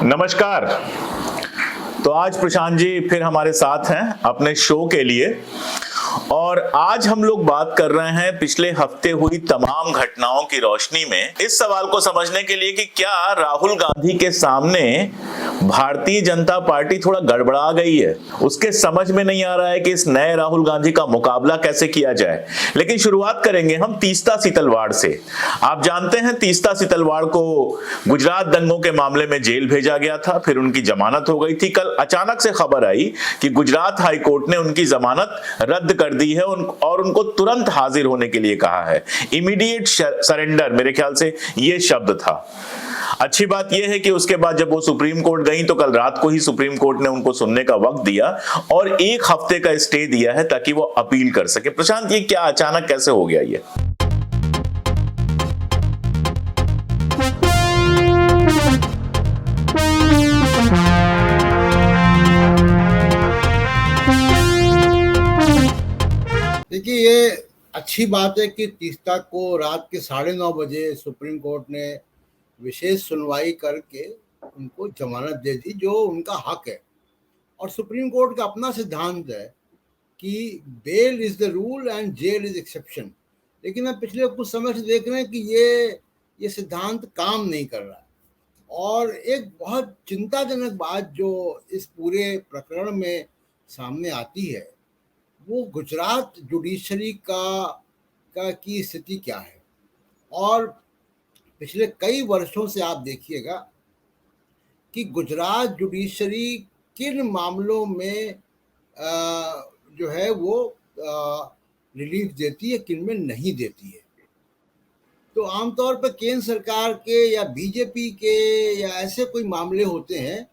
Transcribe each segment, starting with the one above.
नमस्कार। तो आज प्रशांत जी फिर हमारे साथ हैं अपने शो के लिए और आज हम लोग बात कर रहे हैं पिछले हफ्ते हुई तमाम घटनाओं की रोशनी में इस सवाल को समझने के लिए कि क्या राहुल गांधी के सामने भारतीय जनता पार्टी थोड़ा गड़बड़ा गई है। उसके समझ में नहीं आ रहा है कि इस नए राहुल गांधी का मुकाबला कैसे किया जाए। लेकिन शुरुआत करेंगे हम तीस्ता सीतलवाड़ से। आप जानते हैं तीस्ता सीतलवाड़ को गुजरात दंगों के मामले में जेल भेजा गया था, फिर उनकी जमानत हो गई थी। कल अचानक से खबर आई कि गुजरात हाई कोर्ट ने उनकी जमानत रद्द कर दी है और उनको तुरंत हाजिर होने के लिए कहा है। इमीडिएट सरेंडर, मेरे ख्याल से ये शब्द था। अच्छी बात यह है कि उसके बाद जब वो सुप्रीम कोर्ट गई तो कल रात को ही सुप्रीम कोर्ट ने उनको सुनने का वक्त दिया और 1 हफ्ते का स्टे दिया है ताकि वो अपील कर सके। प्रशांत, ये क्या अचानक कैसे हो गया ये? देखिए, ये अच्छी बात है कि तीस्ता को रात के 9:30 बजे सुप्रीम कोर्ट ने विशेष सुनवाई करके उनको जमानत दे दी, जो उनका हक है। और सुप्रीम कोर्ट का अपना सिद्धांत है कि bail is the rule and jail is exception. लेकिन हम पिछले कुछ समय से देख रहे हैं कि ये सिद्धांत काम नहीं कर रहा है। और एक बहुत चिंताजनक बात जो इस पूरे प्रकरण में सामने आती है वो गुजरात जुडिशरी की स्थिति क्या है। और पिछले कई वर्षों से आप देखिएगा कि गुजरात जुडिशरी किन मामलों में जो है वो रिलीफ देती है, किन में नहीं देती है। तो आमतौर पर केंद्र सरकार के या बीजेपी के या ऐसे कोई मामले होते हैं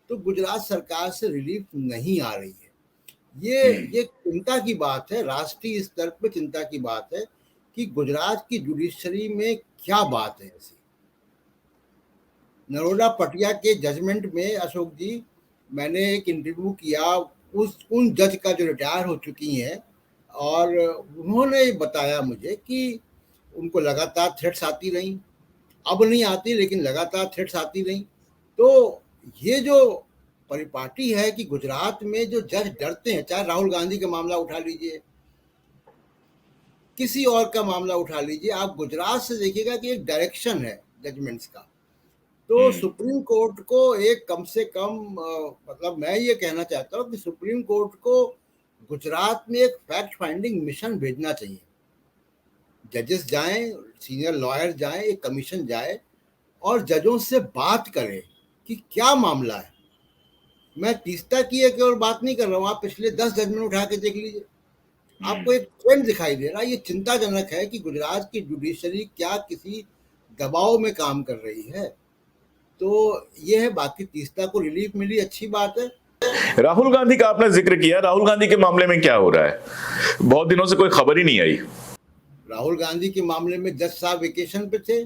तो गुजरात सरकार से रिलीफ नहीं आ रही है। ये चिंता की बात है, राष्ट्रीय स्तर पर चिंता की बात है कि गुजरात की जुडिशरी में क्या बात है ऐसी। नरोडा पटिया के जजमेंट में अशोक जी, मैंने एक इंटरव्यू किया उन जज का जो रिटायर हो चुकी हैं, और उन्होंने बताया मुझे कि उनको लगातार थ्रेट्स आती रहीं। अब नहीं आती लेकिन लगातार थ्रेट्स आती रहीं। तो ये जो परिपाटी है कि गुजरात में जो जज डरते हैं, चाहे राहुल गांधी का मामला उठा लीजिए, किसी और का मामला उठा लीजिए, आप गुजरात से देखिएगा कि एक डायरेक्शन है जजमेंट्स का। तो सुप्रीम कोर्ट को एक कम से कम मतलब मैं ये कहना चाहता हूँ कि सुप्रीम कोर्ट को गुजरात में एक फैक्ट फाइंडिंग मिशन भेजना चाहिए। जजेस जाएं, सीनियर लॉयर जाएं, एक कमीशन जाए और जजों से बात करें कि क्या मामला है। मैं तीस्ता की एक और बात नहीं कर रहा हूँ, आप पिछले 10 जजमेंट उठा के देख लीजिए, आपको एक ट्रेंड दिखाई दे रहा है। ये चिंताजनक है कि गुजरात की जुडिशरी क्या किसी दबाव में काम कर रही है। तो ये है, बाकी तीस्ता को रिलीफ मिली, अच्छी बात है। राहुल गांधी का आपने जिक्र किया, राहुल गांधी के मामले में क्या हो रहा है? बहुत दिनों से कोई खबर ही नहीं आई। राहुल गांधी के मामले में जज साहब वेकेशन पे थे,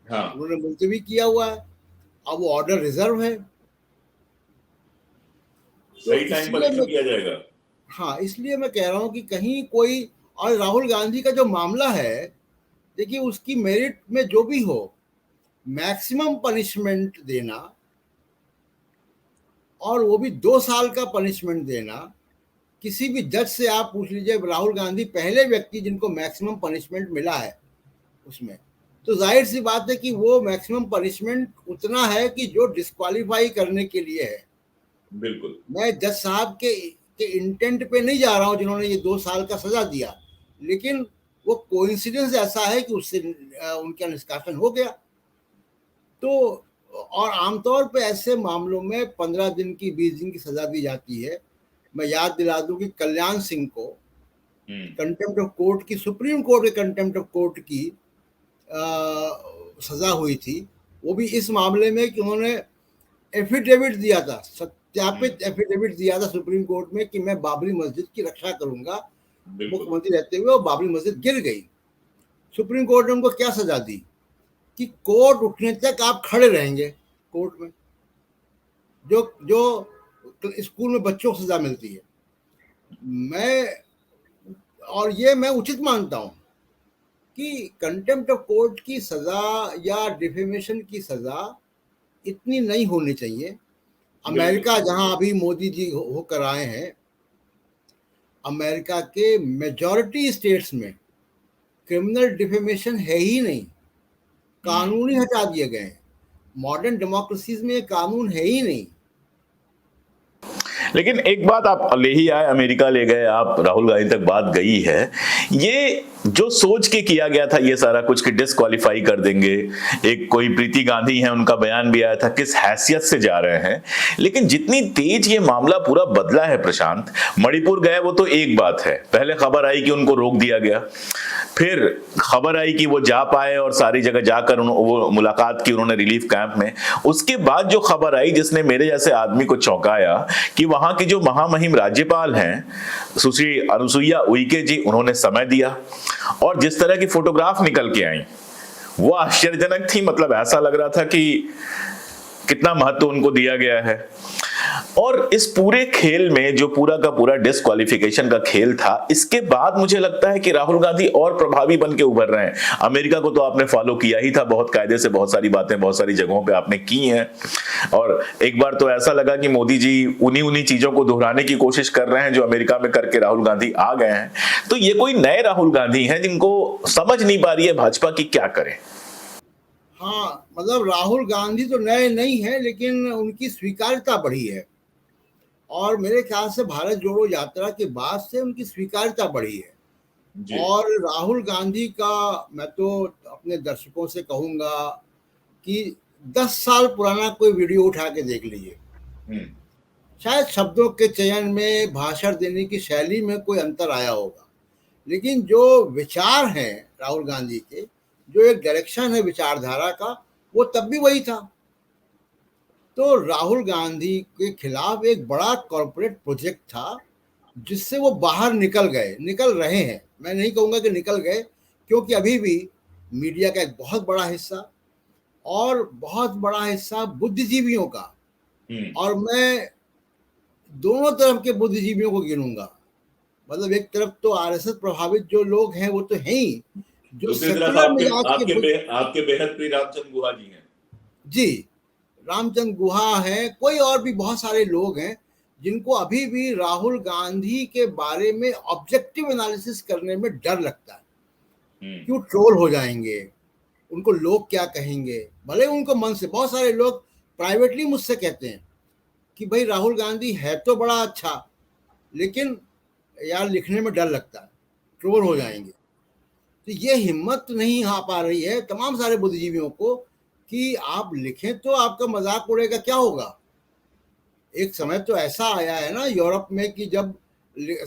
हाँ। उन्होंने मुलतवी किया हुआ है, अब वो ऑर्डर रिजर्व है, सही टाइम पर इशू किया जाएगा। हाँ, इसलिए मैं कह रहा हूँ कि कहीं कोई, और राहुल गांधी का जो मामला है, देखिए उसकी मेरिट में जो भी हो, मैक्सिमम पनिशमेंट देना, और वो भी 2 साल का पनिशमेंट देना। किसी भी जज से आप पूछ लीजिए, राहुल गांधी पहले व्यक्ति जिनको मैक्सिमम पनिशमेंट मिला है उसमें, तो जाहिर सी बात है कि वो मैक्सिमम पनिशमेंट उतना है कि जो डिस्क्वालीफाई करने के लिए है। बिल्कुल, मैं मैं जज साहब के इंटेंट पे नहीं जा रहा हूं जिन्होंने ये 2 साल का सजा दिया, लेकिन वो कोइंसिडेंस ऐसा है कि उससे उनका निष्कासन हो गया। तो और आमतौर पे ऐसे मामलों में 15 दिन की, 20 दिन की सजा दी जाती है। मैं याद दिला दूं कि कल्याण सिंह को कंटेम्प्ट ऑफ कोर्ट की, सुप्रीम कोर्ट के कंटेम्प्ट ऑफ कोर्ट की सजा हुई थी, वो भी इस मामले में कि उन्होंने एफिडेविट दिया था, सत्यापित एफिडेविट दिया था सुप्रीम कोर्ट में कि मैं बाबरी मस्जिद की रक्षा करूंगा मुख्यमंत्री रहते हुए, और बाबरी मस्जिद गिर गई। सुप्रीम कोर्ट ने उनको क्या सजा दी कि कोर्ट उठने तक आप खड़े रहेंगे कोर्ट में, जो स्कूल में बच्चों को सजा मिलती है। मैं उचित मानता हूं कि कंटेम्प्ट ऑफ कोर्ट की सजा या डिफेमेशन की सजा इतनी नहीं होनी चाहिए। अमेरिका जहां अभी मोदी जी होकर आए हैं, अमेरिका के मेजॉरिटी स्टेट्स में क्रिमिनल डिफेमेशन है ही नहीं, कानून ही हटा दिए गए हैं। मॉडर्न डेमोक्रेसीज में ये कानून है ही नहीं। लेकिन एक बात आप ले ही आए, अमेरिका ले गए आप, राहुल गांधी तक बात गई है, ये जो सोच के किया गया था ये सारा कुछ कि डिस्क्वालीफाई कर देंगे, एक कोई प्रीति गांधी है उनका बयान भी आया था किस हैसियत से जा रहे हैं, लेकिन जितनी तेज ये मामला पूरा बदला है प्रशांत, मणिपुर गए वो तो एक बात है, पहले खबर आई कि उनको रोक दिया गया, फिर खबर आई कि वो जा पाए और सारी जगह जाकर वो मुलाकात की उन्होंने रिलीफ कैंप में, उसके बाद जो खबर आई जिसने मेरे जैसे आदमी को चौंकाया कि वहां की जो महामहिम राज्यपाल हैं सुश्री अनुसुईया उइके जी, उन्होंने समय दिया और जिस तरह की फोटोग्राफ निकल के आई वो आश्चर्यजनक थी। मतलब ऐसा लग रहा था कि कितना महत्व उनको दिया गया है। और इस पूरे खेल में जो पूरा का पूरा डिस्क्वालिफिकेशन का खेल था, इसके बाद मुझे लगता है कि राहुल गांधी और प्रभावी बन के उभर रहे हैं। अमेरिका को तो आपने फॉलो किया ही था बहुत कायदे से, बहुत सारी बातें बहुत सारी जगहों पे आपने की हैं, और एक बार तो ऐसा लगा कि मोदी जी उन्हीं चीजों को दोहराने की कोशिश कर रहे हैं जो अमेरिका में करके राहुल गांधी आ गए हैं। तो ये कोई नए राहुल गांधी हैं जिनको समझ नहीं पा रही है भाजपा की क्या करें। हाँ, मतलब राहुल गांधी तो नए नहीं है, लेकिन उनकी स्वीकार्यता बढ़ी है और मेरे ख्याल से भारत जोड़ो यात्रा के बाद से उनकी स्वीकार्यता बढ़ी है जी। और राहुल गांधी का मैं तो अपने दर्शकों से कहूंगा कि 10 साल पुराना कोई वीडियो उठा के देख लीजिए, शायद शब्दों के चयन में, भाषण देने की शैली में कोई अंतर आया होगा, लेकिन जो विचार हैं राहुल गांधी के, जो एक डायरेक्शन है विचारधारा का, वो तब भी वही था। तो राहुल गांधी के खिलाफ एक बड़ा कॉर्पोरेट प्रोजेक्ट था जिससे वो बाहर निकल रहे हैं। मैं नहीं कहूंगा कि निकल गए, क्योंकि अभी भी मीडिया का एक बहुत बड़ा हिस्सा और बहुत बड़ा हिस्सा बुद्धिजीवियों का, और मैं दोनों तरफ के बुद्धिजीवियों को गिनूंगा। मतलब एक तरफ तो आरएसएस प्रभावित जो लोग हैं वो तो हैं ही, जो दूसरी तरफ सेकुलर आपके मिजाज के आपके बेहद प्रिय रामचंद्र गुहा जी हैं। जी, रामचंद्र गुहा है, कोई और भी बहुत सारे लोग हैं जिनको अभी भी राहुल गांधी के बारे में ऑब्जेक्टिव एनालिसिस करने में डर लगता है। क्यों ट्रोल हो जाएंगे, उनको लोग क्या कहेंगे। भले उनको मन से, बहुत सारे लोग प्राइवेटली मुझसे कहते हैं कि भाई राहुल गांधी है तो बड़ा अच्छा, लेकिन यार लिखने में डर लगता है, ट्रोल हो जाएंगे। तो ये हिम्मत नहीं आ पा रही है तमाम सारे बुद्धिजीवियों को कि आप लिखें तो आपका मजाक उड़ेगा, क्या होगा। एक समय तो ऐसा आया है ना यूरोप में कि जब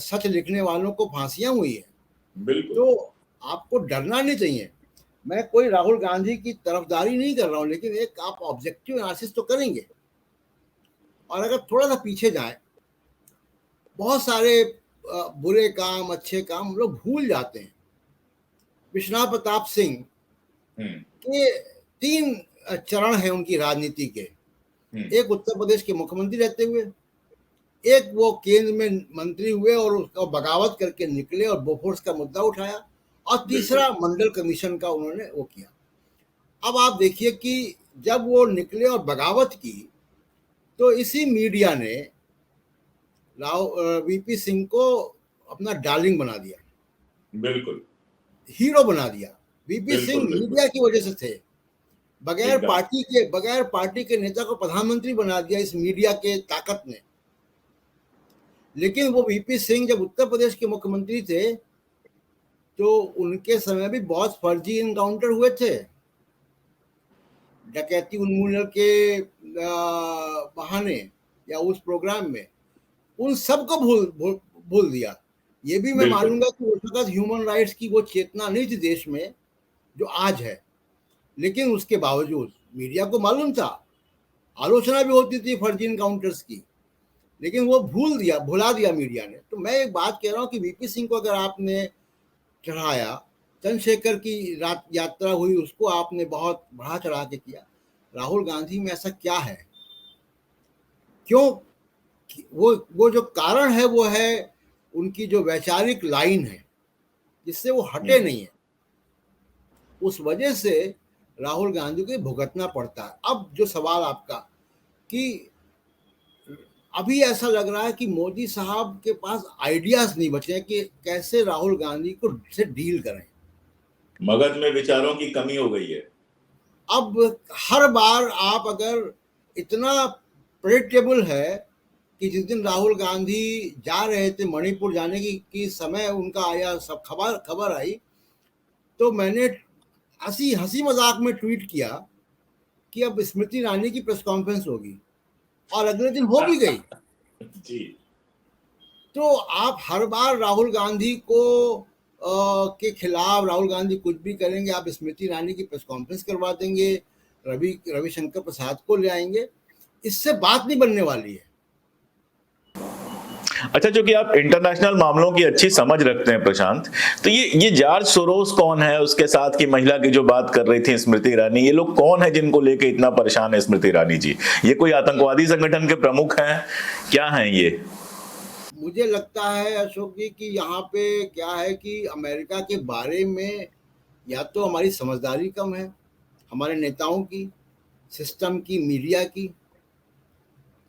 सच लिखने वालों को फांसियां हुई है। बिल्कुल। तो आपको डरना नहीं चाहिए। मैं कोई राहुल गांधी की तरफदारी नहीं कर रहा हूं, लेकिन एक आप ऑब्जेक्टिव एनालिसिस तो करेंगे। और अगर थोड़ा सा पीछे जाए, बहुत सारे बुरे काम, अच्छे काम लोग भूल जाते हैं। विश्वनाथ प्रताप सिंह के 3 चरण हैं उनकी राजनीति के। एक उत्तर प्रदेश के मुख्यमंत्री रहते हुए, एक वो केंद्र में मंत्री हुए और उसका बगावत करके निकले और बोफोर्स का मुद्दा उठाया, और तीसरा मंडल कमीशन का उन्होंने वो किया। अब आप देखिए कि जब वो निकले और बगावत की, तो इसी मीडिया ने वीपी सिंह को अपना डार्लिंग बना दिया, बिल्कुल हीरो बना दिया। वीपी सिंह मीडिया की वजह से थे, बगैर पार्टी के नेता को प्रधानमंत्री बना दिया इस मीडिया के ताकत ने। लेकिन वो वीपी सिंह जब उत्तर प्रदेश के मुख्यमंत्री थे तो उनके समय भी बहुत फर्जी इनकाउंटर हुए थे, डकैती उन्मूलन के बहाने या उस प्रोग्राम में, उन सबको भूल दिया। ये भी मैं मानूंगा कि उस वक्त ह्यूमन राइट्स की वो चेतना नहीं थी देश में जो आज है, लेकिन उसके बावजूद मीडिया को मालूम था, आलोचना भी होती थी फर्जी इनकाउंटर्स की, लेकिन वो भुला दिया मीडिया ने। तो मैं एक बात कह रहा हूँ कि वीपी सिंह को अगर आपने चढ़ाया, चंद्रशेखर की यात्रा हुई, उसको आपने बहुत बढ़ा चढ़ा के किया, राहुल गांधी में ऐसा क्या है? क्यों? वो जो कारण है वो है उनकी जो वैचारिक लाइन है जिससे वो हटे नहीं है। उस वजह से राहुल गांधी को भुगतना पड़ता है। अब जो सवाल आपका कि अभी ऐसा लग रहा है कि मोदी साहब के पास आइडियाज नहीं बचे हैं कि कैसे राहुल गांधी को से डील करें। मगध में विचारों की कमी हो गई है। अब हर बार आप अगर इतना प्रेडिक्टेबल है कि जिस दिन राहुल गांधी जा रहे थे मणिपुर जाने की समय उनका आया, सब खबर खबर आई, तो मैंने हंसी हंसी मजाक में ट्वीट किया कि अब स्मृति ईरानी की प्रेस कॉन्फ्रेंस होगी, और अगले दिन हो भी गई। जी। तो आप हर बार राहुल गांधी को के खिलाफ, राहुल गांधी कुछ भी करेंगे, आप स्मृति ईरानी की प्रेस कॉन्फ्रेंस करवा देंगे, रविशंकर प्रसाद को ले आएंगे, इससे बात नहीं बनने वाली है। अच्छा, जो कि आप इंटरनेशनल मामलों की अच्छी समझ रखते हैं प्रशांत, तो ये जॉर्ज सोरोस कौन है, उसके साथ की महिला की जो बात कर रही थी स्मृति ईरानी, ये लोग कौन है जिनको लेके इतना परेशान है स्मृति ईरानी जी? ये कोई आतंकवादी संगठन के प्रमुख हैं, क्या हैं ये? मुझे लगता है अशोक जी कि यहाँ पे क्या है कि अमेरिका के बारे में या तो हमारी समझदारी कम है, हमारे नेताओं की, सिस्टम की, मीडिया की।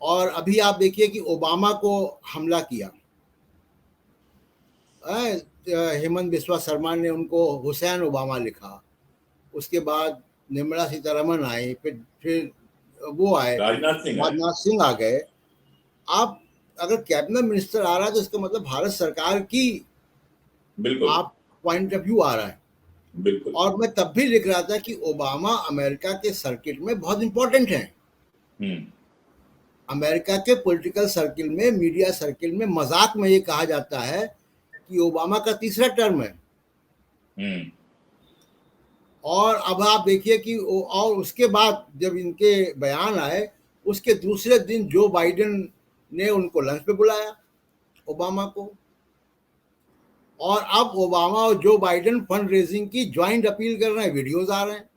और अभी आप देखिए कि ओबामा को हमला किया, हेमंत बिस्वा शर्मा ने उनको हुसैन ओबामा लिखा, उसके बाद निर्मला सीतारमण आई, फिर वो आए, राजनाथ सिंह आ गए। आप अगर कैबिनेट मिनिस्टर आ रहा है तो इसका मतलब भारत सरकार की बिल्कुल आप पॉइंट ऑफ व्यू आ रहा है। बिल्कुल। और मैं तब भी लिख रहा था कि ओबामा अमेरिका के सर्किट में बहुत इंपॉर्टेंट है। अमेरिका के पॉलिटिकल सर्किल में, मीडिया सर्किल में मजाक में ये कहा जाता है कि ओबामा का तीसरा टर्म है। और अब आप देखिए कि और उसके बाद जब इनके बयान आए, उसके दूसरे दिन जो बाइडेन ने उनको लंच पे बुलाया, ओबामा को। और अब ओबामा और जो बाइडेन फंड रेजिंग की ज्वाइंट अपील कर रहे हैं, वीडियोज आ रहे हैं।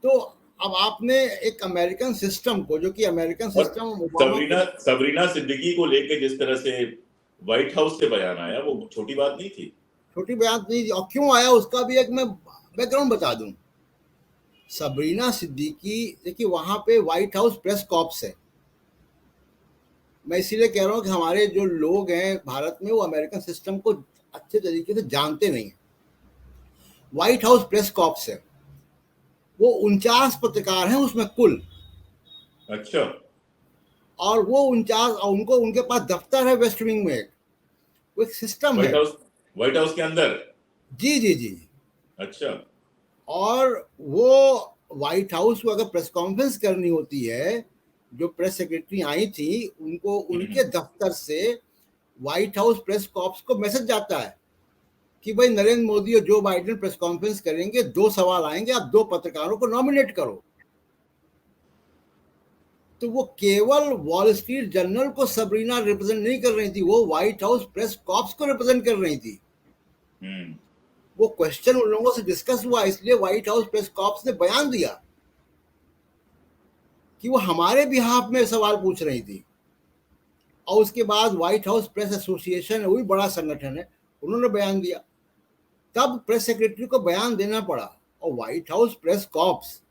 तो अब आपने एक अमेरिकन सिस्टम को, जो कि अमेरिकन सिस्टम सबरीना सिद्दीकी को लेके जिस तरह से व्हाइट हाउस से बयान आया, वो छोटी बात नहीं थी। छोटी बयान नहीं थी। और क्यों आया उसका भी एक मैं बैकग्राउंड बता दूं। सबरीना सिद्दीकी, देखिए वहां पे व्हाइट हाउस प्रेस कॉर्प्स है। मैं इसीलिए कह रहा हूं कि हमारे जो लोग हैं भारत में, वो अमेरिकन सिस्टम को अच्छे तरीके से जानते नहीं है। व्हाइट हाउस प्रेस कॉर्प्स है, वो 49 पत्रकार हैं उसमें कुल। अच्छा। और वो 49, और उनको उनके पास दफ्तर है वेस्ट विंग में, वो एक सिस्टम है व्हाइट हाउस के अंदर। जी जी जी। अच्छा। और वो व्हाइट हाउस को अगर प्रेस कॉन्फ्रेंस करनी होती है, जो प्रेस सेक्रेटरी आई थी, उनको उनके दफ्तर से व्हाइट हाउस प्रेस कॉर्प्स को मैसेज जाता है कि भाई नरेंद्र मोदी और जो बाइडेन प्रेस कॉन्फ्रेंस करेंगे, 2 सवाल आएंगे, आप 2 पत्रकारों को नॉमिनेट करो। तो वो केवल वॉल स्ट्रीट जर्नल को सबरीना रिप्रेजेंट नहीं कर रही थी, वो व्हाइट हाउस प्रेस कॉर्प्स को रिप्रेजेंट कर रही थी। वो क्वेश्चन उन लोगों से डिस्कस हुआ, इसलिए व्हाइट हाउस प्रेस कॉर्प्स ने बयान दिया कि वो हमारे बिहाफ में सवाल पूछ रही थी। और उसके बाद व्हाइट हाउस प्रेस एसोसिएशन, वो भी बड़ा संगठन है, उन्होंने बयान दिया। तब प्रेस सेक्रेटरी को बयान देना पड़ा। और white house press corps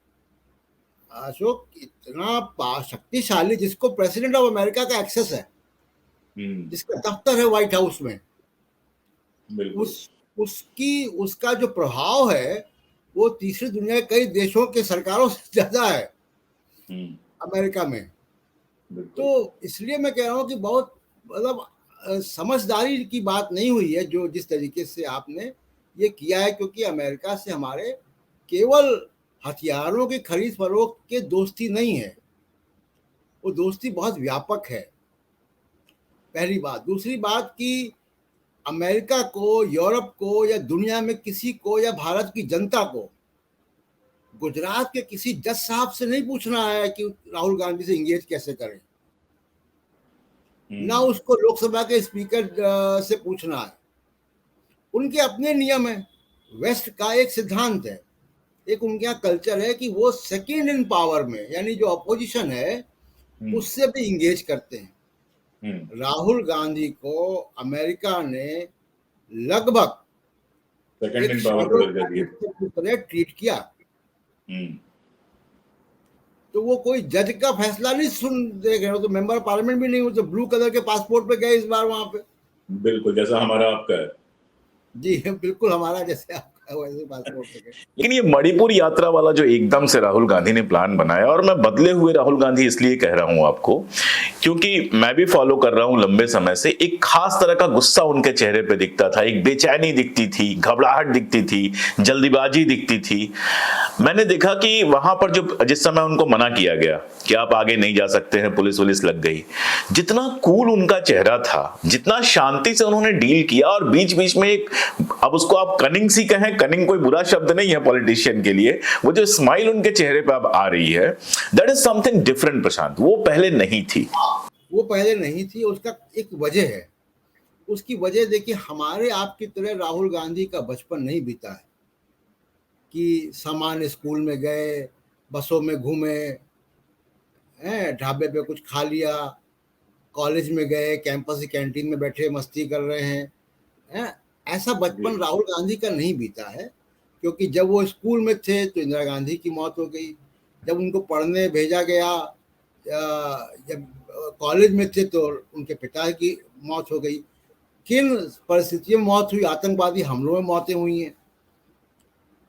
Ashok इतना शक्तिशाली, जिसको प्रेसिडेंट ऑफ अमेरिका का एक्सेस है, जिसका दफ्तर है व्हाइट हाउस में, उसका जो प्रभाव है वो तीसरी दुनिया के कई देशों के सरकारों से ज्यादा है अमेरिका में। तो इसलिए मैं कह रहा हूँ कि बहुत मतलब समझदारी की बात नहीं हुई है जो जिस तरीके से आपने ये किया है, क्योंकि अमेरिका से हमारे केवल हथियारों की खरीद फरोख्त के दोस्ती नहीं है, वो दोस्ती बहुत व्यापक है, पहली बात। दूसरी बात कि अमेरिका को, यूरोप को, या दुनिया में किसी को, या भारत की जनता को गुजरात के किसी जज साहब से नहीं पूछना है कि राहुल गांधी से इंगेज कैसे करें, ना उसको लोकसभा के स्पीकर से पूछना है। उनके अपने नियम है, वेस्ट का एक सिद्धांत है, एक उनके यहाँ कल्चर है कि वो सेकंड इन पावर में, यानी जो अपोजिशन है उससे भी इंगेज करते हैं। राहुल गांधी को अमेरिका ने लगभग सेकंड एक इन पावर शैडो को दे दिए। की तरह ट्रीट किया। हम्म। तो वो कोई जज का फैसला नहीं सुन देख रहे हो, तो मेंबर पार्लियामेंट भी नहीं हो, तो ब्लू कलर के पासपोर्ट पे गए इस बार वहां पे। बिल्कुल जैसा हमारा आपका है। जी बिल्कुल हमारा जैसे आपका वैसे पासपोर्ट पे गए। लेकिन ये मणिपुर यात्रा वाला जो एकदम से राहुल गांधी ने प्लान बनाया, और मैं बदले हुए राहुल गांधी इसलिए कह रहा हूं आपको क्योंकि मैं भी फॉलो कर रहा हूं लंबे समय से, एक खास तरह का गुस्सा उनके चेहरे पे दिखता था, एक बेचैनी दिखती थी, घबराहट दिखती थी, जल्दीबाजी दिखती थी। मैंने देखा कि वहां पर जो जिस समय उनको मना किया गया कि आप आगे नहीं जा सकते हैं, पुलिस वुलिस लग गई, जितना कूल उनका चेहरा था, जितना शांति से उन्होंने डील किया, और बीच बीच में एक, अब उसको आप कनिंग सी कहें, कनिंग कोई बुरा शब्द नहीं है पॉलिटिशियन के लिए, वो जो स्माइल उनके चेहरे पे अब आ रही है, दैट इज समथिंग डिफरेंट प्रशांत, वो पहले नहीं थी। वो पहले नहीं थी, उसका एक वजह है। उसकी वजह देखिए, हमारे आपकी तरह राहुल गांधी का बचपन नहीं बीता है कि सामान्य स्कूल में गए, बसों में घूमे, ढाबे पे कुछ खा लिया, कॉलेज में गए, कैंपस की कैंटीन में बैठे मस्ती कर रहे हैं। ऐसा बचपन राहुल गांधी का नहीं बीता है, क्योंकि जब वो स्कूल में थे तो इंदिरा गांधी की मौत हो गई, जब उनको पढ़ने भेजा गया, जब कॉलेज में थे तो उनके पिता की मौत हो गई। किन परिस्थितियों में मौत हुई? आतंकवादी हमलों में मौतें हुई हैं।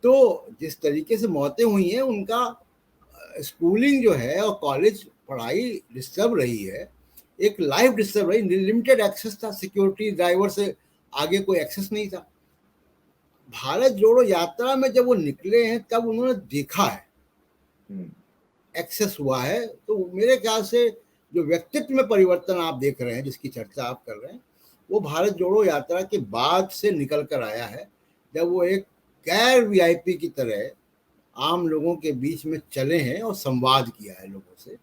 तो जिस तरीके से मौतें हुई हैं, उनका स्कूलिंग जो है और कॉलेज पढ़ाई डिस्टर्ब रही है, एक लाइफ डिस्टर्ब रही, लिमिटेड एक्सेस था, सिक्योरिटी ड्राइवर से आगे कोई एक्सेस नहीं था। भारत जोड़ो यात्रा में जब वो निकले हैं तब उन्होंने देखा है, एक्सेस हुआ है। तो मेरे ख्याल से जो व्यक्तित्व में परिवर्तन आप देख रहे हैं, जिसकी चर्चा आप कर रहे हैं, वो भारत जोड़ो यात्रा के बाद से निकल कर आया है, जब वो एक गैर वीआईपी की तरह आम लोगों के बीच में चले हैं और संवाद किया है लोगों से।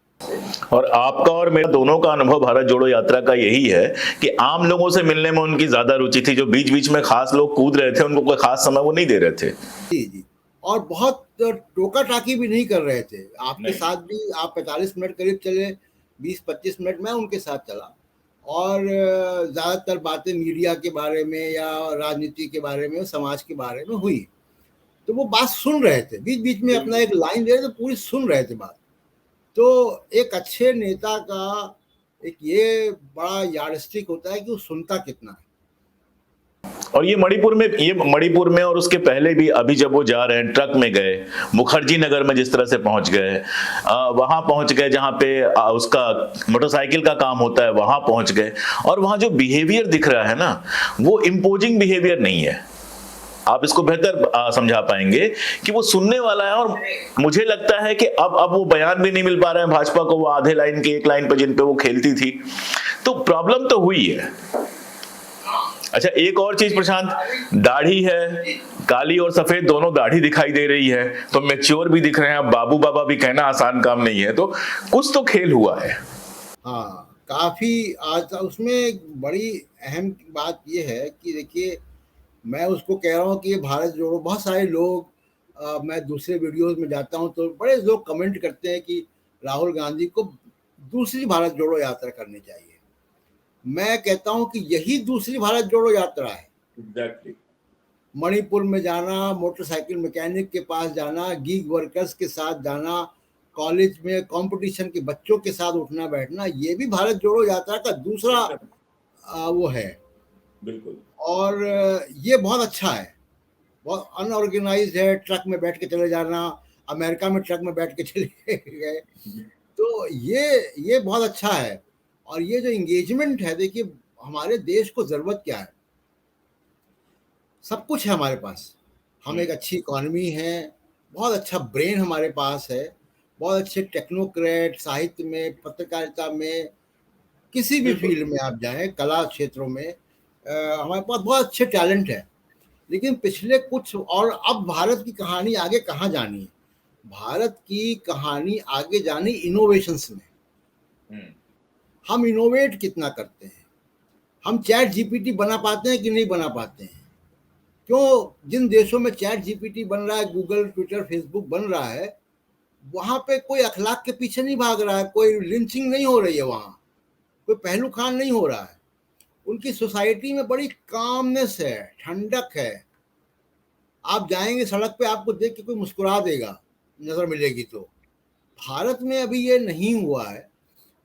और आपका और मेरा दोनों का अनुभव भारत जोड़ो यात्रा का यही है कि आम लोगों से मिलने में उनकी ज्यादा रुचि थी। जो बीच बीच में खास लोग कूद रहे थे, उनको कोई खास समय वो नहीं दे रहे थे। जी जी, और बहुत टोका टाकी भी नहीं कर रहे थे। आपके नहीं। साथ भी आप 45 मिनट करीब चले, 20-25 मिनट मैं उनके साथ चला, और ज़्यादातर बातें मीडिया के बारे में या राजनीति के बारे में, समाज के बारे में हुई। तो वो बात सुन रहे थे, बीच बीच में अपना एक लाइन दे रहे थे, पूरी सुन रहे थे बात। तो एक अच्छे नेता का एक ये बड़ा यार्डस्टिक होता है कि वो सुनता कितना है। और ये मणिपुर में और उसके पहले भी, अभी जब वो जा रहे हैं, ट्रक में गए, मुखर्जी नगर में जिस तरह से पहुंच गए, वहां पहुंच गए जहां पे उसका मोटरसाइकिल का काम होता है, वहां पहुंच गए, और वहां जो बिहेवियर दिख रहा है ना, वो इम्पोजिंग बिहेवियर नहीं है। आप इसको बेहतर समझा पाएंगे कि वो सुनने वाला है। और मुझे लगता है कि अब वो बयान भी नहीं मिल पा रहे हैं भाजपा को, वो आधे लाइन के एक लाइन पे जिन पे वो खेलती थी, तो प्रॉब्लम तो हुई है। अच्छा, एक और चीज प्रशांत, दाढ़ी है, काली और सफेद दोनों दाढ़ी दिखाई दे रही है, तो मैच्योर भी दिख रहे हैं। अब बाबू बाबा भी कहना आसान काम नहीं है, तो कुछ तो खेल हुआ है। हाँ, काफी आज उसमें बड़ी अहम बात यह है कि देखिए, मैं उसको कह रहा हूँ कि ये भारत जोड़ो, बहुत सारे लोग मैं दूसरे वीडियोस में जाता हूँ तो बड़े लोग कमेंट करते हैं कि राहुल गांधी को दूसरी भारत जोड़ो यात्रा करनी चाहिए। मैं कहता हूं कि यही दूसरी भारत जोड़ो यात्रा है। एग्जैक्टली। मणिपुर में जाना, मोटरसाइकिल मैकेनिक के पास जाना, गीग वर्कर्स के साथ जाना, कॉलेज में कंपटीशन के बच्चों के साथ उठना बैठना, ये भी भारत जोड़ो यात्रा का दूसरा वो है। बिल्कुल। और ये बहुत अच्छा है, बहुत अनऑर्गेनाइज्ड है। ट्रक में बैठ के चले जाना, अमेरिका में ट्रक में बैठ के चले गए, तो ये बहुत अच्छा है। और ये जो इंगेजमेंट है, देखिए हमारे देश को जरूरत क्या है? सब कुछ है हमारे पास। हम एक अच्छी इकोनॉमी है, बहुत अच्छा ब्रेन हमारे पास है, बहुत अच्छे टेक्नोक्रेट, साहित्य में, पत्रकारिता में, किसी भी फील्ड में आप जाएं, कला क्षेत्रों में हमारे पास बहुत अच्छे टैलेंट है। लेकिन पिछले कुछ, और अब भारत की कहानी आगे कहाँ जानी है? भारत की कहानी आगे जानी इनोवेशंस में। हम इनोवेट कितना करते हैं? हम चैट जीपीटी बना पाते हैं कि नहीं बना पाते हैं? क्यों जिन देशों में चैट जीपीटी बन रहा है, गूगल, ट्विटर, फेसबुक बन रहा है, वहां पे कोई अखलाक के पीछे नहीं भाग रहा है, कोई लिंचिंग नहीं हो रही है, वहां कोई पहलू खान नहीं हो रहा है। उनकी सोसाइटी में बड़ी कामनेस है, ठंडक है, आप जाएंगे सड़क पे, आपको देख के कोई मुस्कुरा देगा, नजर मिलेगी तो। भारत में अभी ये नहीं हुआ है।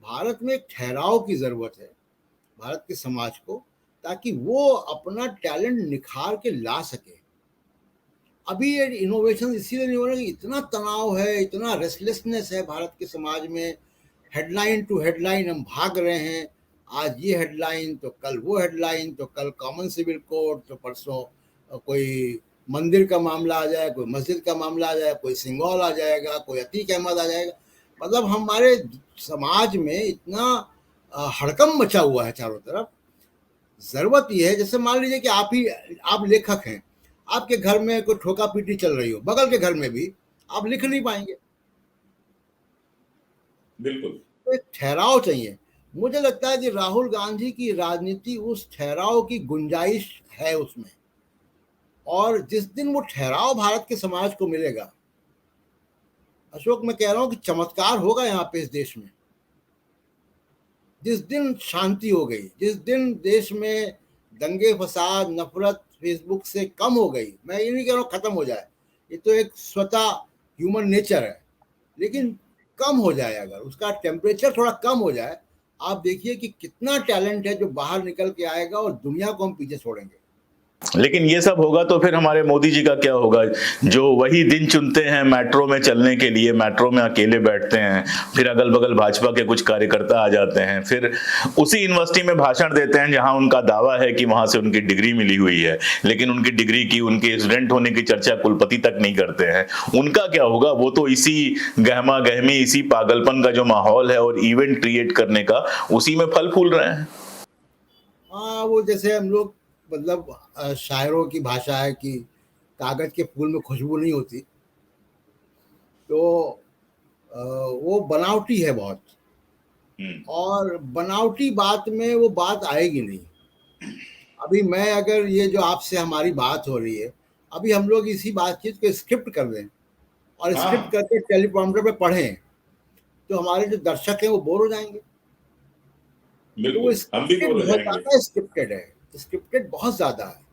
भारत में एक ठहराव की जरूरत है भारत के समाज को, ताकि वो अपना टैलेंट निखार के ला सके। अभी ये इनोवेशन इसीलिए नहीं हो रहा कि इतना तनाव है, इतना रेस्टलेसनेस है भारत के समाज में। हेडलाइन टू हेडलाइन हम भाग रहे हैं, आज ये हेडलाइन तो कल वो हेडलाइन, तो कल कॉमन सिविल कोड, तो परसों कोई मंदिर का मामला आ जाए, कोई मस्जिद का मामला आ जाए, कोई सिंगौल आ जाएगा, कोई अतीक अहमद आ जाएगा। मतलब हमारे समाज में इतना हड़कंप मचा हुआ है चारों तरफ। जरूरत यह है, जैसे मान लीजिए कि आप लेखक हैं, आपके घर में कोई ठोका पीटी चल रही हो, बगल के घर में भी, आप लिख नहीं पाएंगे। बिल्कुल। तो एक ठहराव चाहिए। मुझे लगता है कि राहुल गांधी की राजनीति उस ठहराव की गुंजाइश है उसमें, और जिस दिन वो ठहराव भारत के समाज को मिलेगा, अशोक, मैं कह रहा हूं कि चमत्कार होगा यहाँ पे इस देश में। जिस दिन शांति हो गई, जिस दिन देश में दंगे फसाद नफरत फेसबुक से कम हो गई, मैं ये नहीं कह रहा हूँ खत्म हो जाए, ये तो एक स्वतः ह्यूमन नेचर है, लेकिन कम हो जाए, अगर उसका टेम्परेचर थोड़ा कम हो जाए, आप देखिए कि कितना टैलेंट है जो बाहर निकल के आएगा और दुनिया को हम पीछे छोड़ेंगे। लेकिन ये सब होगा तो फिर हमारे मोदी जी का क्या होगा, जो वही दिन चुनते हैं मेट्रो में चलने के लिए, मेट्रो में अकेले बैठते हैं, फिर अगल बगल भाजपा के कुछ कार्यकर्ता आ जाते हैं, फिर उसी यूनिवर्सिटी में भाषण देते हैं जहां उनका दावा है कि वहां से उनकी डिग्री मिली हुई है, लेकिन उनकी डिग्री की, उनके स्टूडेंट होने की चर्चा कुलपति तक नहीं करते हैं। उनका क्या होगा? वो तो इसी गहमा गहमी, इसी पागलपन का जो माहौल है और इवेंट क्रिएट करने का, उसी में फल फूल रहे हैं। हाँ, वो जैसे हम लोग, मतलब शायरों की भाषा है कि कागज के फूल में खुशबू नहीं होती, तो वो बनावटी है बहुत, और बनावटी बात में वो बात आएगी नहीं। अभी मैं, अगर ये जो आपसे हमारी बात हो रही है, अभी हम लोग इसी बातचीत को स्क्रिप्ट कर दें और स्क्रिप्ट करके टेलीप्रॉम्प्टर पे पढ़ें, तो हमारे जो दर्शक हैं वो बोर हो जाएंगे। तो वो स्क्रिप्टेड बहुत ज्यादा स्क्रिप्टेड है, स्क्रिप्टेड बहुत ज्यादा है।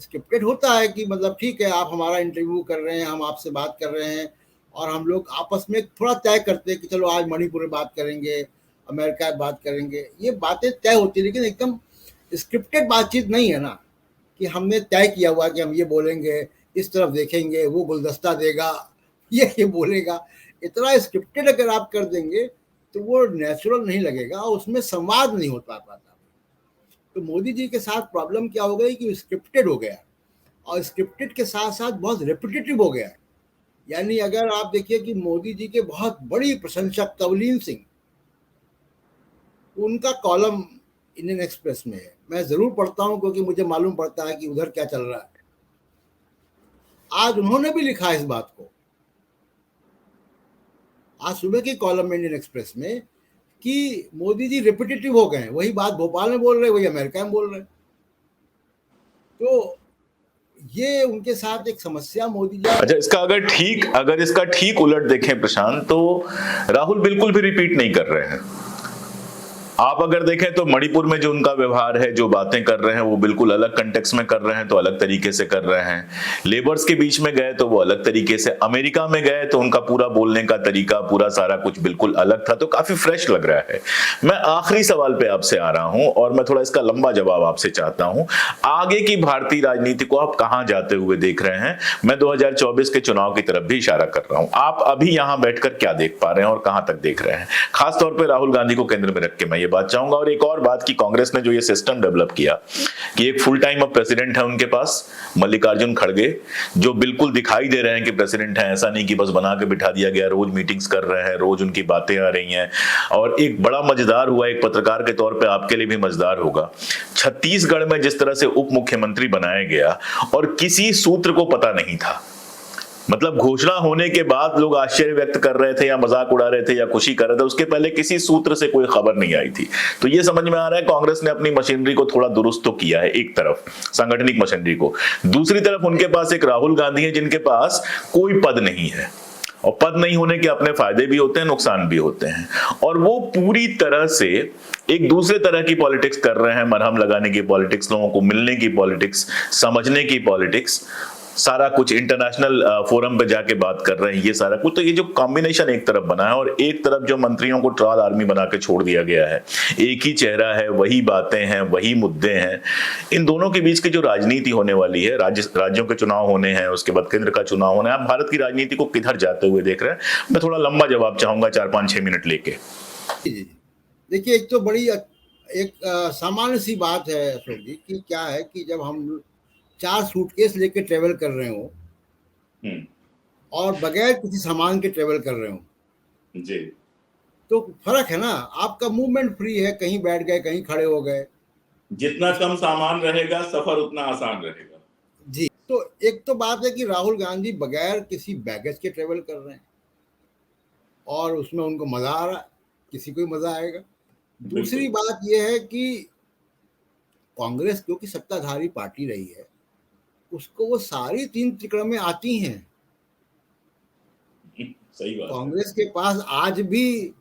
स्क्रिप्टेड होता है कि मतलब ठीक है, आप हमारा इंटरव्यू कर रहे हैं, हम आपसे बात कर रहे हैं, और हम लोग आपस में थोड़ा तय करते हैं कि चलो आज मणिपुर में बात करेंगे, अमेरिका में बात करेंगे, ये बातें तय होती है। लेकिन एकदम स्क्रिप्टेड बातचीत नहीं है ना, कि हमने तय किया हुआ कि हम ये बोलेंगे, इस तरफ देखेंगे, वो गुलदस्ता देगा, ये बोलेगा। इतना स्क्रिप्टेड अगर आप कर देंगे तो वो नेचुरल नहीं लगेगा, उसमें संवाद नहीं हो पाता। तो मोदी जी के साथ प्रॉब्लम क्या हो गई कि स्क्रिप्टेड हो गया, और स्क्रिप्टेड के साथ साथ बहुत रिपीटेटिव हो गया। यानी अगर आप देखिए कि मोदी जी के बहुत बड़ी प्रशंसक तवलीन सिंह, उनका कॉलम इंडियन एक्सप्रेस में है, मैं जरूर पढ़ता हूं क्योंकि मुझे मालूम पड़ता है कि उधर क्या चल रहा है। आज उन्होंने भी लिखा इस बात को, आज सुबह की कॉलम में इंडियन एक्सप्रेस में, कि मोदी जी रिपीटेटिव हो गए, वही बात भोपाल में बोल रहे, वही अमेरिका में बोल रहे। तो ये उनके साथ एक समस्या मोदी जी। अच्छा, अगर इसका ठीक उलट देखें प्रशांत, तो राहुल बिल्कुल भी रिपीट नहीं कर रहे हैं। आप अगर देखें तो मणिपुर में जो उनका व्यवहार है, जो बातें कर रहे हैं, वो बिल्कुल अलग कंटेक्स्ट में कर रहे हैं, तो अलग तरीके से कर रहे हैं। लेबर्स के बीच में गए तो वो अलग तरीके से, अमेरिका में गए तो उनका पूरा बोलने का तरीका, पूरा सारा कुछ बिल्कुल अलग था, तो काफी फ्रेश लग रहा है। मैं आखिरी सवाल पे आपसे आ रहा हूं और मैं थोड़ा इसका लंबा जवाब आपसे चाहता हूं। आगे की भारतीय राजनीति को आप कहां जाते हुए देख रहे हैं? मैं 2024 के चुनाव की तरफ भी इशारा कर रहा हूं। आप अभी यहां बैठकर क्या देख पा रहे हैं और कहां तक देख रहे हैं? खासतौर पर राहुल गांधी को केंद्र में रख के मैं ये बात चाहूंगा। और एक और बात की, कांग्रेस ने जो ये सिस्टम डेवलप किया कि एक फुल टाइम अब प्रेसिडेंट है उनके पास, मल्लिकार्जुन खड़गे, जो बिल्कुल दिखाई दे रहे हैं कि प्रेसिडेंट है, ऐसा नहीं कि बस बना के बिठा दिया गया, रोज मीटिंग्स कर रहे हैं, रोज उनकी बातें आ रही हैं। और एक बड़ा मजेदार हुआ, एक पत्रकार के तौर पे आपके लिए भी मजेदार होगा, छत्तीसगढ़ में जिस तरह से उप मुख्यमंत्री बनाया गया और किसी सूत्र को पता नहीं था, मतलब घोषणा होने के बाद लोग आश्चर्य व्यक्त कर रहे थे या मजाक उड़ा रहे थे या खुशी कर रहे थे, उसके पहले किसी सूत्र से कोई खबर नहीं आई थी। तो ये समझ में आ रहा है कांग्रेस ने अपनी मशीनरी को थोड़ा दुरुस्त तो किया है, एक तरफ सांगठनिक मशीनरी को, दूसरी तरफ उनके पास एक राहुल गांधी है जिनके पास कोई पद नहीं है, और पद नहीं होने के अपने फायदे भी होते हैं, नुकसान भी होते हैं, और वो पूरी तरह से एक दूसरे तरह की पॉलिटिक्स कर रहे हैं, मरहम लगाने की पॉलिटिक्स, लोगों को मिलने की पॉलिटिक्स, समझने की पॉलिटिक्स। सारा कुछ इंटरनेशनल फोरम पे जाके बात कर रहे हैं, ये सारा कुछ। तो ये जो कॉम्बिनेशन एक तरफ बना है और एक तरफ जो मंत्रियों को ट्रायल आर्मी बना के छोड़ दिया गया है, एक ही चेहरा है, वही बातें हैं, वही मुद्दे हैं। इन दोनों के बीच की जो राजनीति होने वाली है, राज्यों के चुनाव होने हैं, उसके बाद केंद्र का चुनाव होना है, आप भारत की राजनीति को किधर जाते हुए देख रहे हैं? मैं थोड़ा लंबा जवाब चाहूंगा, 4-5-6 मिनट लेके। देखिए, एक तो बड़ी एक सामान्य सी बात है अशोक जी, कि क्या है कि जब हम 4 सूटकेस लेके ट्रेवल कर रहे हो और बगैर किसी सामान के ट्रेवल कर रहे हो जी, तो फर्क है ना। आपका मूवमेंट फ्री है, कहीं बैठ गए, कहीं खड़े हो गए। जितना कम सामान रहेगा सफर उतना आसान रहेगा। जी, तो एक तो बात है कि राहुल गांधी बगैर किसी बैगेज के ट्रेवल कर रहे हैं और उसमें उनको मजा आ रहा है, किसी को भी मजा आएगा। दूसरी बात यह है कि कांग्रेस क्योंकि सत्ताधारी पार्टी रही है, उसको वो सारी 3 त्रिकोण आती हैं। सही बात। कांग्रेस के पास आज भी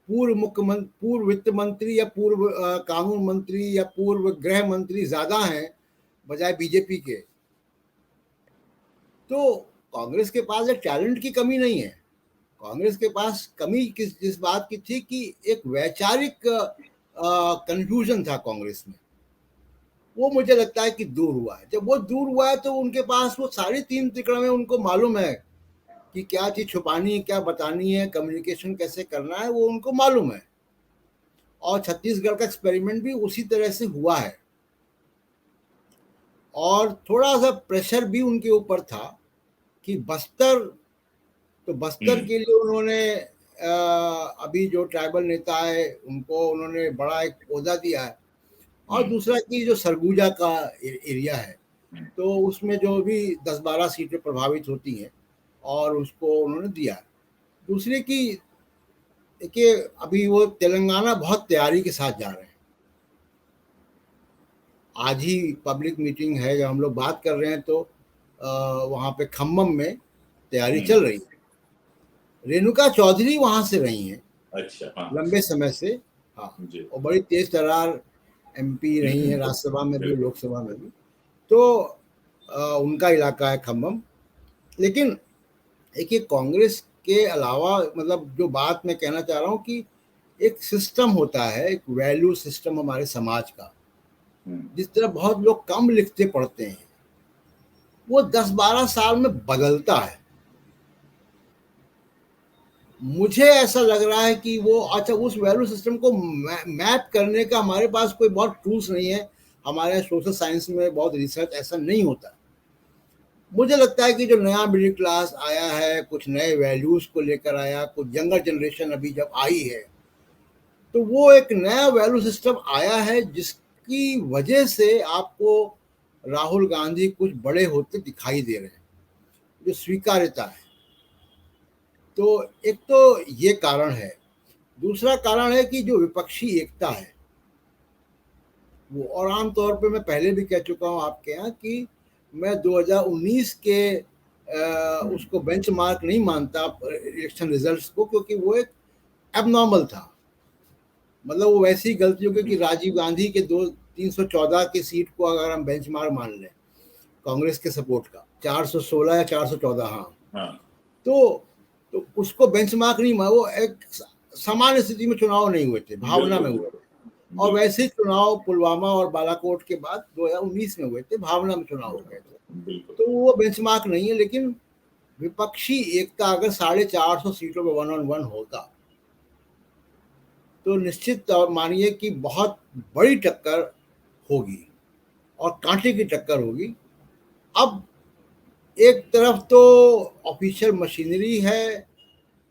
पूर्व मुख्यमंत्री, पूर्व वित्त मंत्री या पूर्व कानून मंत्री या पूर्व गृह मंत्री ज्यादा हैं बजाय बीजेपी के। तो कांग्रेस के पास एक टैलेंट की कमी नहीं है। कांग्रेस के पास कमी जिस बात की थी कि एक वैचारिक कंफ्यूजन था कांग्रेस में, वो मुझे लगता है कि दूर हुआ है। जब वो दूर हुआ है तो उनके पास वो सारी 3 त्रिकोण में उनको मालूम है कि क्या चीज छुपानी है, क्या बतानी है, कम्युनिकेशन कैसे करना है, वो उनको मालूम है। और छत्तीसगढ़ का एक्सपेरिमेंट भी उसी तरह से हुआ है और थोड़ा सा प्रेशर भी उनके ऊपर था कि बस्तर के लिए उन्होंने अभी जो ट्राइबल नेता है उनको उन्होंने बड़ा एक ओहदा दिया है। और दूसरा कि जो सरगुजा का एरिया है तो उसमें जो भी 10-12 सीटें प्रभावित होती हैं और उसको उन्होंने दिया। दूसरे की देखिए, अभी वो तेलंगाना बहुत तैयारी के साथ जा रहे हैं। आज ही पब्लिक मीटिंग है जब हम लोग बात कर रहे हैं तो वहाँ पे खम्मम में तैयारी चल रही है। रेणुका चौधरी वहाँ से रही हैं अच्छा, हाँ, लंबे समय से। हाँ, और बड़ी तेज तर्रार एमपी रही हैं, राज्यसभा में भी, लोकसभा में भी। तो उनका इलाका है खम्मम। लेकिन देखिए, कांग्रेस के अलावा मतलब जो बात मैं कहना चाह रहा हूँ कि एक सिस्टम होता है, एक वैल्यू सिस्टम हमारे समाज का, जिस तरह बहुत लोग कम लिखते पढ़ते हैं, वो 10-12 साल में बदलता है। मुझे ऐसा लग रहा है कि वो अच्छा उस वैल्यू सिस्टम को मैप करने का हमारे पास कोई बहुत टूल्स नहीं है। हमारे सोशल साइंस में बहुत रिसर्च ऐसा नहीं होता। मुझे लगता है कि जो नया मिडिल क्लास आया है, कुछ नए वैल्यूज को लेकर आया, कुछ यंगर जनरेशन अभी जब आई है, तो वो एक नया वैल्यू सिस्टम आया है जिसकी वजह से आपको राहुल गांधी कुछ बड़े होते दिखाई दे रहे हैं, जो स्वीकार्यता है। तो एक तो ये कारण है। दूसरा कारण है कि जो विपक्षी एकता है वो, और आमतौर पे मैं पहले भी कह चुका हूँ आपके यहाँ कि मैं 2019 के उसको बेंचमार्क नहीं मानता इलेक्शन रिजल्ट्स को, क्योंकि वो एक एबनॉर्मल था। मतलब वो वैसी गलती हो गई कि राजीव गांधी के 314 की सीट को अगर हम बेंचमार्क मान लें कांग्रेस के सपोर्ट का, 416 या 414, हाँ, तो उसको बेंचमार्क नहीं माना। वो एक सामान्य स्थिति में चुनाव नहीं हुए थे, भावना में हुए थे। और वैसे चुनाव पुलवामा और बालाकोट के बाद 2019 में हुए थे, भावना में चुनाव हो गए थे। तो वो बेंचमार्क नहीं है। लेकिन विपक्षी एकता अगर 450 सीटों में 1-on-1 होता तो निश्चित मानिए कि बहुत बड़ी टक्कर होगी और कांटे की टक्कर होगी। अब एक तरफ तो ऑफिशियल मशीनरी है,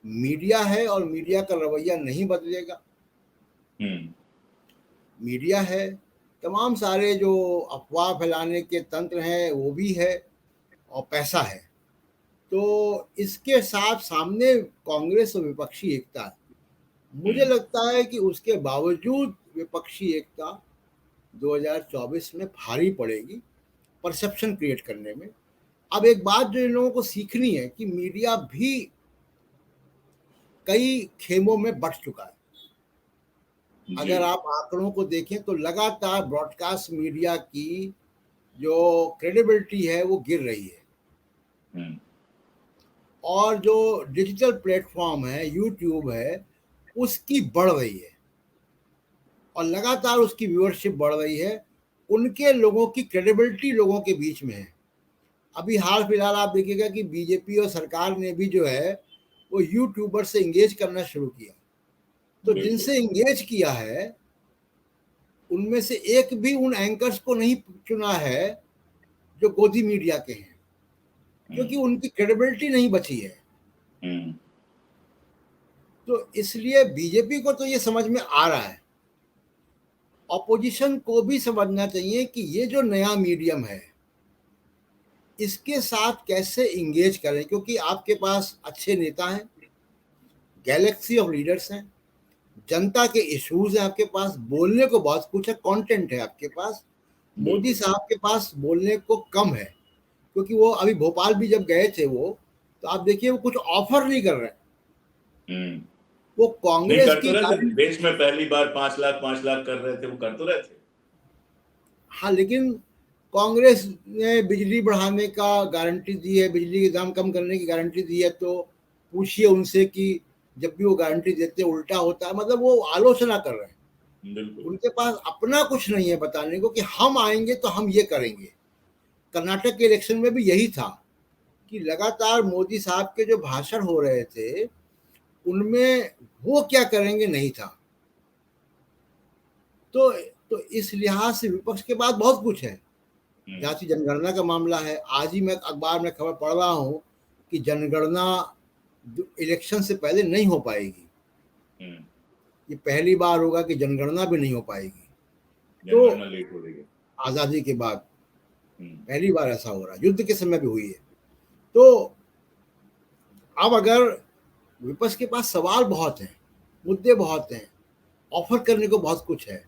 मीडिया है, और मीडिया का रवैया नहीं बदलेगा। मीडिया है, तमाम सारे जो अफवाह फैलाने के तंत्र हैं वो भी है, और पैसा है। तो इसके साथ सामने कांग्रेस और विपक्षी एकता है। मुझे लगता है कि उसके बावजूद विपक्षी एकता 2024 में भारी पड़ेगी परसेप्शन क्रिएट करने में। अब एक बात जो इन लोगों को सीखनी है कि मीडिया भी कई खेमों में बंट चुका है। अगर आप आंकड़ों को देखें तो लगातार ब्रॉडकास्ट मीडिया की जो क्रेडिबिलिटी है वो गिर रही है। हम्म, और जो डिजिटल प्लेटफॉर्म है, यूट्यूब है, उसकी बढ़ रही है और लगातार उसकी व्यूअरशिप बढ़ रही है। उनके लोगों की क्रेडिबिलिटी लोगों के बीच में है। अभी हाल फिलहाल आप देखिएगा कि बीजेपी और सरकार ने भी जो है वो यूट्यूबर से इंगेज करना शुरू किया। तो बिल्कुल। जिनसे इंगेज किया है उनमें से एक भी उन एंकर्स को नहीं चुना है जो गोदी मीडिया के हैं, क्योंकि हम्म, उनकी क्रेडिबिलिटी नहीं बची है। हम्म, तो इसलिए बीजेपी को तो ये समझ में आ रहा है, ऑपोजिशन को भी समझना चाहिए कि ये जो नया मीडियम है इसके साथ कैसे इंगेज करें, क्योंकि आपके पास अच्छे नेता हैं, गैलेक्सी ऑफ लीडर्स हैं, जनता के इश्यूज हैं, आपके पास बोलने को बहुत कुछ है, कंटेंट है आपके पास। मोदी बिल्कुल। साहब के पास बोलने को कम है, क्योंकि वो अभी भोपाल भी जब गए थे वो, तो आप देखिए वो कुछ ऑफर नहीं कर रहे हैं। हम्म, वो नहीं कांग्रेस कर तो की रहे थे, गारंटी। देश में पहली बार 5 लाख कर रहे थे, वो कर तो रहे थे। हाँ, लेकिन कांग्रेस ने बिजली बढ़ाने का गारंटी दी है, बिजली के दाम कम करने की गारंटी दी है, तो पूछिए उनसे कि जब भी वो गारंटी देते हैं उल्टा होता है। मतलब वो आलोचना कर रहे हैं, बिल्कुल। उनके पास अपना कुछ नहीं है बताने को कि हम आएंगे तो हम ये करेंगे। कर्नाटक के इलेक्शन में भी यही था कि लगातार मोदी साहब के जो भाषण हो रहे थे उनमें वो क्या करेंगे नहीं था। तो तो इस लिहाज से विपक्ष के पास बहुत कुछ है। हम्म, जाति जनगणना का मामला है, आज ही मैं अखबार में खबर पढ़ रहा हूँ कि जनगणना इलेक्शन से पहले नहीं हो पाएगी। हम्म, ये पहली बार होगा कि जनगणना भी नहीं हो पाएगी। तो जनगणना लेट हो रही है। आज़ादी के बाद हम्म, पहली बार ऐसा हो रहा है, युद्ध के समय भी हुई है। तो अब अगर विपक्ष के पास सवाल बहुत हैं, मुद्दे बहुत हैं, ऑफर करने को बहुत कुछ है,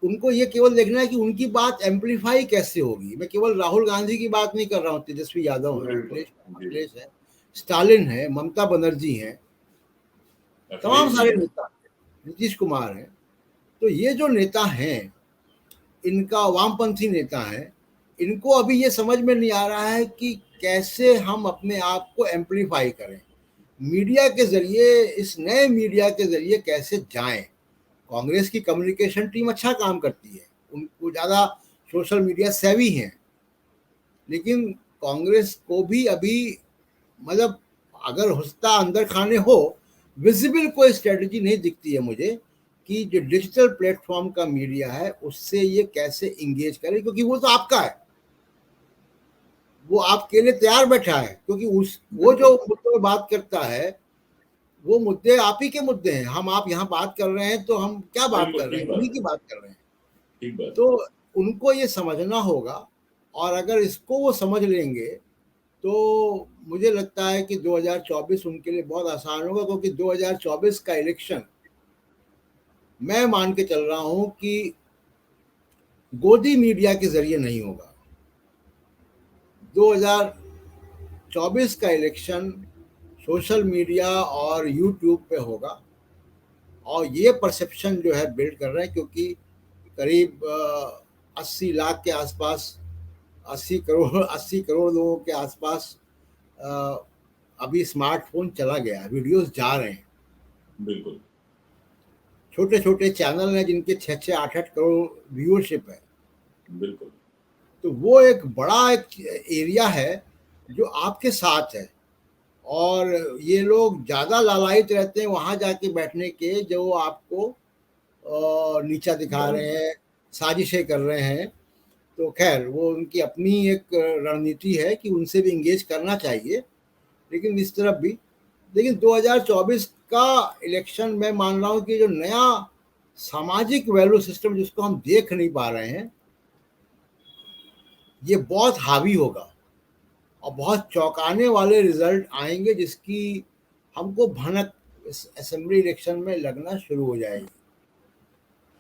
उनको ये केवल देखना है कि उनकी बात एम्पलीफाई कैसे होगी। मैं केवल राहुल गांधी की बात नहीं कर रहा हूँ, तेजस्वी यादव है, बिल्कुल। जी। अखिलेश है, स्टालिन है, ममता बनर्जी हैं, तमाम अखिलेश जी सारे हैं। नेता, नीतीश कुमार हैं। तो ये जो नेता हैं, इनका वामपंथी नेता है, इनको अभी ये समझ में नहीं आ रहा है कि कैसे हम अपने आप को एम्पलीफाई करें, मीडिया के जरिए, इस नए मीडिया के जरिए कैसे जाएं। कांग्रेस की कम्युनिकेशन टीम अच्छा काम करती है, उनको ज़्यादा सोशल मीडिया सेवी हैं, लेकिन कांग्रेस को भी अभी, मतलब अगर हुस्ता अंदर खाने हो, विजिबल कोई स्ट्रेटजी नहीं दिखती है मुझे कि जो डिजिटल प्लेटफॉर्म का मीडिया है उससे ये कैसे इंगेज करे, क्योंकि वो तो आपका है, वो आपके लिए तैयार बैठा है। क्योंकि उस वो जो बिल्कुल। मुद्दों में बात करता है, वो मुद्दे आप ही के मुद्दे हैं। हम आप यहाँ बात कर रहे हैं तो हम क्या बात बिल्कुल कर रहे ठीक हैं, बात उन्हीं है। की बात कर रहे हैं। ठीक बात है। तो उनको ये समझना होगा, और अगर इसको वो समझ लेंगे तो मुझे लगता है कि 2024 उनके लिए बहुत आसान होगा, क्योंकि 2024 का इलेक्शन मैं मान के चल रहा हूं कि गोदी मीडिया के जरिए नहीं होगा। 2024 का इलेक्शन सोशल मीडिया और यूट्यूब पे होगा, और ये परसेप्शन जो है बिल्ड कर रहे हैं, क्योंकि करीब 80 लाख के आसपास, 80 करोड़ लोगों के आसपास अ, अभी स्मार्टफोन चला गया, वीडियोस जा रहे हैं। बिल्कुल। छोटे छोटे चैनल हैं जिनके 6-6 8-8 करोड़ व्यूअरशिप है। बिल्कुल। तो वो एक बड़ा एक एरिया है जो आपके साथ है, और ये लोग ज़्यादा लालायित रहते हैं वहाँ जाके बैठने के, जो आपको नीचा दिखा डाउन। रहे हैं, साजिशें कर रहे हैं। तो खैर वो उनकी अपनी एक रणनीति है कि उनसे भी इंगेज करना चाहिए, लेकिन इस तरफ भी। लेकिन 2024 का इलेक्शन मैं मान रहा हूँ कि जो नया सामाजिक वैल्यू सिस्टम जिसको हम देख नहीं पा रहे हैं, ये बहुत हावी होगा और बहुत चौंकाने वाले रिजल्ट आएंगे, जिसकी हमको भनक इस असेंबली इलेक्शन में लगना शुरू हो जाएगी।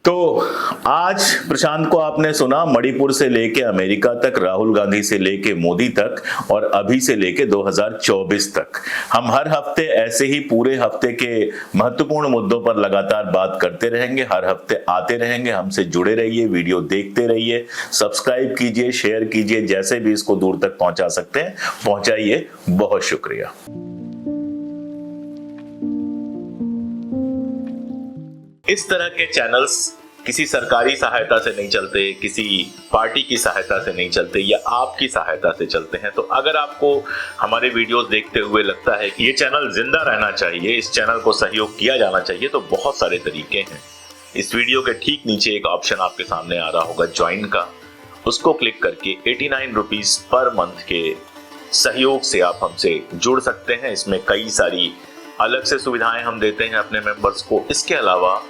तो आज प्रशांत को आपने सुना, मणिपुर से लेके अमेरिका तक, राहुल गांधी से लेके मोदी तक, और अभी से लेके 2024 तक हम हर हफ्ते ऐसे ही पूरे हफ्ते के महत्वपूर्ण मुद्दों पर लगातार बात करते रहेंगे। हर हफ्ते आते रहेंगे, हमसे जुड़े रहिए, वीडियो देखते रहिए, सब्सक्राइब कीजिए, शेयर कीजिए, जैसे भी इसको दूर तक पहुंचा सकते हैं पहुंचाइए। बहुत शुक्रिया। इस तरह के चैनल्स किसी सरकारी सहायता से नहीं चलते, किसी पार्टी की सहायता से नहीं चलते, या आपकी सहायता से चलते हैं। तो अगर आपको हमारे वीडियोस देखते हुए लगता है कि ये चैनल जिंदा रहना चाहिए, इस चैनल को सहयोग किया जाना चाहिए, तो बहुत सारे तरीके हैं। इस वीडियो के ठीक नीचे एक ऑप्शन आपके सामने आ रहा होगा ज्वाइन का, उसको क्लिक करके 89 रुपीज पर मंथ के सहयोग से आप हमसे जुड़ सकते हैं। इसमें कई सारी अलग से सुविधाएं हम देते हैं अपने मेंबर्स को। इसके अलावा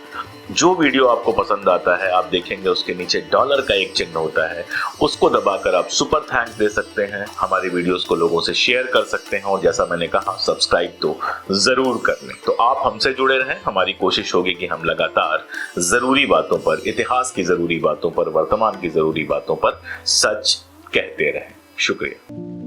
जो वीडियो आपको पसंद आता है, आप देखेंगे उसके नीचे डॉलर का एक चिन्ह होता है, उसको दबाकर आप सुपर थैंक्स दे सकते हैं, हमारे वीडियोस को लोगों से शेयर कर सकते हैं, और जैसा मैंने कहा सब्सक्राइब तो जरूर कर लें। तो आप हमसे जुड़े रहें, हमारी कोशिश होगी कि हम लगातार जरूरी बातों पर, इतिहास की जरूरी बातों पर, वर्तमान की जरूरी बातों पर सच कहते रहें। शुक्रिया।